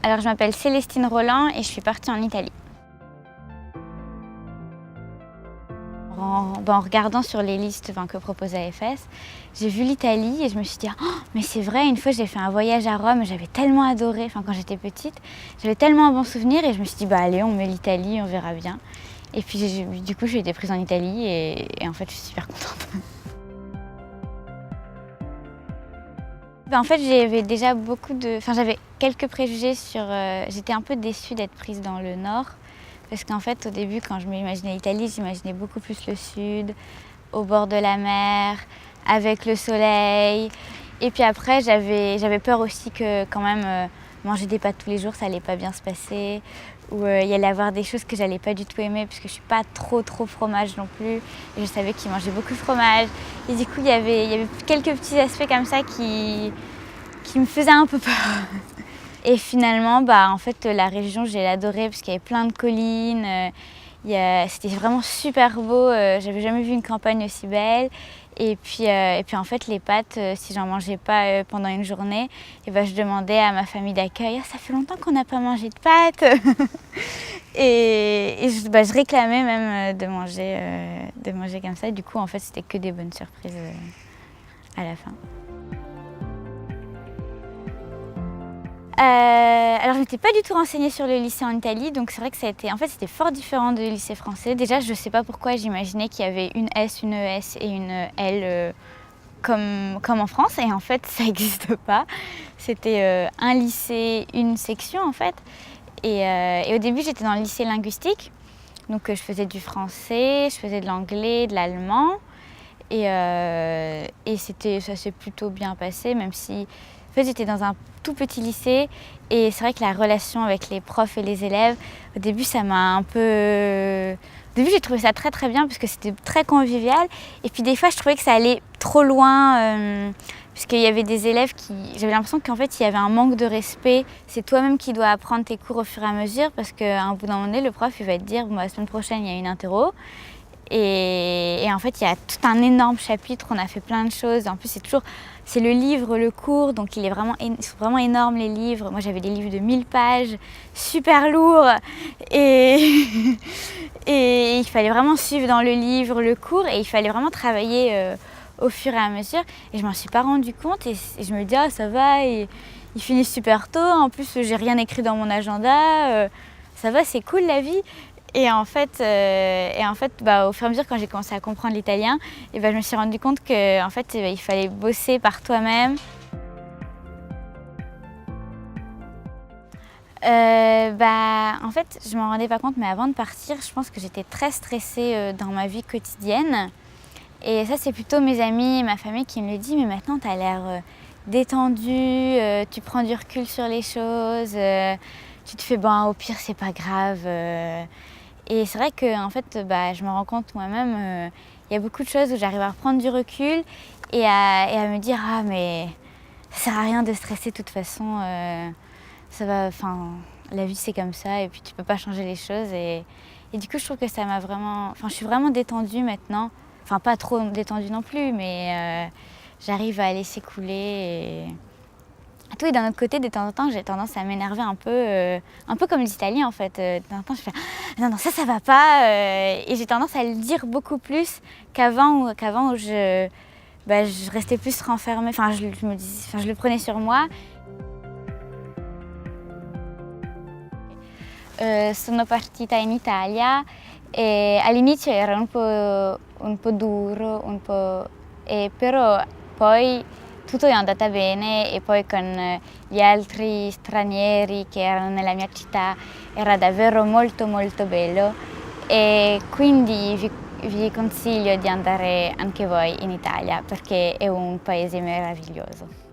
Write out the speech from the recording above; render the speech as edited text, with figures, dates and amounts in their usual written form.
Alors je m'appelle Célestine Roland et je suis partie en Italie. En regardant sur les listes que propose AFS, j'ai vu l'Italie et je me suis dit « Oh, mais c'est vrai, une fois j'ai fait un voyage à Rome, j'avais tellement adoré, quand j'étais petite, j'avais tellement un bon souvenir et je me suis dit « Bah allez, on met l'Italie, on verra bien ». Et puis du coup j'ai été prise en Italie et en fait je suis super contente. En fait j'avais déjà j'avais quelques préjugés sur... j'étais un peu déçue d'être prise dans le Nord. Parce qu'en fait, au début, quand je m'imaginais l'Italie, j'imaginais beaucoup plus le sud, au bord de la mer, avec le soleil. Et puis après, j'avais peur aussi que quand même manger des pâtes tous les jours, ça allait pas bien se passer. Ou il y allait avoir des choses que j'allais pas du tout aimer, puisque je suis pas trop fromage non plus. Et je savais qu'ils mangeaient beaucoup de fromage. Et du coup, il y avait quelques petits aspects comme ça qui me faisaient un peu peur. Et finalement, en fait, la région, j'ai adoré parce qu'il y avait plein de collines. C'était vraiment super beau. J'avais jamais vu une campagne aussi belle. Et puis en fait, les pâtes, si j'en mangeais pas pendant une journée, je demandais à ma famille d'accueil « Ça fait longtemps qu'on n'a pas mangé de pâtes !» Et je réclamais même de manger comme ça. Du coup, en fait, c'était que des bonnes surprises à la fin. Alors je m'étais pas du tout renseignée sur le lycée en Italie, donc c'est vrai que c'était fort différent du lycée français. Déjà, je sais pas pourquoi j'imaginais qu'il y avait une S, une ES et une L comme en France, et en fait ça n'existe pas. C'était un lycée, une section en fait. Et au début j'étais dans le lycée linguistique, donc je faisais du français, je faisais de l'anglais, de l'allemand, et ça s'est plutôt bien passé, même si en fait, j'étais dans un tout petit lycée et c'est vrai que la relation avec les profs et les élèves, au début, ça m'a un peu... Au début, j'ai trouvé ça très bien parce que c'était très convivial. Et puis des fois, je trouvais que ça allait trop loin puisqu'il y avait des élèves qui... J'avais l'impression qu'en fait, il y avait un manque de respect. C'est toi-même qui dois apprendre tes cours au fur et à mesure parce qu'à un bout d'un moment donné, le prof, il va te dire « La semaine prochaine, il y a une interro ». Et en fait, il y a tout un énorme chapitre, on a fait plein de choses. En plus, c'est le livre, le cours, donc ils sont vraiment énormes les livres. Moi, j'avais des livres de 1000 pages, super lourds. Et il fallait vraiment suivre dans le livre le cours et il fallait vraiment travailler au fur et à mesure. Et je m'en suis pas rendu compte et je me dis, ah, ça va, ils finissent super tôt. En plus, j'ai rien écrit dans mon agenda. Ça va, c'est cool la vie. Et en fait, au fur et à mesure, quand j'ai commencé à comprendre l'italien, je me suis rendu compte qu'en fait, il fallait bosser par toi-même. En fait, je m'en rendais pas compte, mais avant de partir, je pense que j'étais très stressée dans ma vie quotidienne. Et ça, c'est plutôt mes amis et ma famille qui me le disent, mais maintenant, tu as l'air détendue, tu prends du recul sur les choses, tu te fais, au pire, c'est pas grave. Et c'est vrai que en fait, je me rends compte moi-même, il y a beaucoup de choses où j'arrive à reprendre du recul et à me dire « Ah mais ça sert à rien de stresser de toute façon, ça va, la vie c'est comme ça et puis tu peux pas changer les choses ». Et du coup, je trouve que ça m'a vraiment... je suis vraiment détendue maintenant. Pas trop détendue non plus, mais j'arrive à laisser couler. Et d'un autre côté, de temps en temps, j'ai tendance à m'énerver un peu comme les Italiens en fait. De temps en temps, je fais « Non, ça va pas ». Et j'ai tendance à le dire beaucoup plus qu'avant où je restais plus renfermée. Je le prenais sur moi. Sono partita in Italia e all'inizio era un po' duro, però poi tutto è andata bene e poi con gli altri stranieri che erano nella mia città era davvero molto bello e quindi vi consiglio di andare anche voi in Italia perché è un paese meraviglioso.